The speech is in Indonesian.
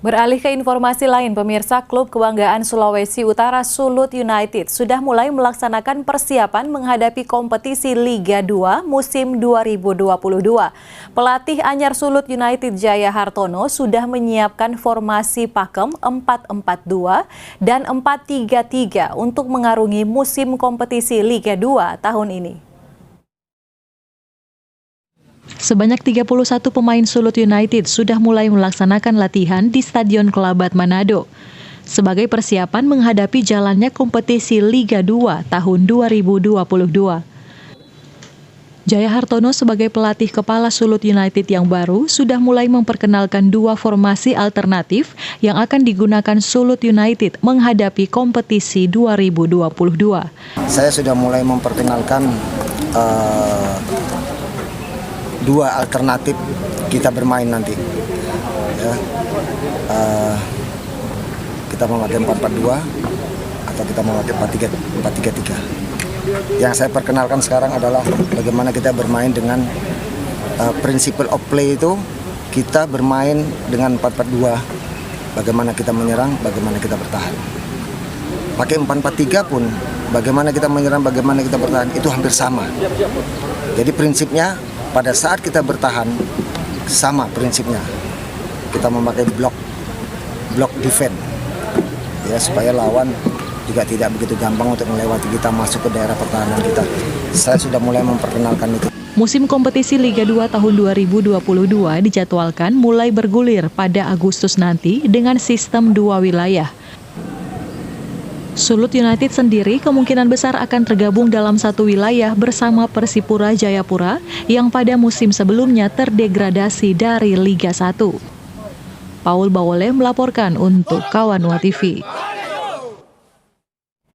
Beralih ke informasi lain, pemirsa, klub kebanggaan Sulawesi Utara Sulut United sudah mulai melaksanakan persiapan menghadapi kompetisi Liga 2 musim 2022. Pelatih anyar Sulut United Jaya Hartono sudah menyiapkan formasi pakem 4-4-2 dan 4-3-3 untuk mengarungi musim kompetisi Liga 2 tahun ini. Sebanyak 31 pemain Sulut United sudah mulai melaksanakan latihan di Stadion Kelabat Manado sebagai persiapan menghadapi jalannya kompetisi Liga 2 tahun 2022. Jaya Hartono sebagai pelatih kepala Sulut United yang baru sudah mulai memperkenalkan dua formasi alternatif yang akan digunakan Sulut United menghadapi kompetisi 2022. Saya sudah mulai memperkenalkan dua alternatif kita bermain nanti. Ya. Kita memakai 4-4-2 atau kita memakai 4-3-3. Yang saya perkenalkan sekarang adalah bagaimana kita bermain dengan principle of play itu, kita bermain dengan 4-4-2, bagaimana kita menyerang, bagaimana kita bertahan. Pakai 4-4-3 pun, bagaimana kita menyerang, bagaimana kita bertahan, itu hampir sama. Jadi prinsipnya, pada saat kita bertahan, sama prinsipnya. Kita memakai blok defense, ya, supaya lawan juga tidak begitu gampang untuk melewati kita masuk ke daerah pertahanan kita. Saya sudah mulai memperkenalkan itu. Musim kompetisi Liga 2 tahun 2022 dijadwalkan mulai bergulir pada Agustus nanti dengan sistem 2 wilayah. Sulut United sendiri kemungkinan besar akan tergabung dalam satu wilayah bersama Persipura Jayapura yang pada musim sebelumnya terdegradasi dari Liga 1. Paul Bawole melaporkan untuk Kawanua TV.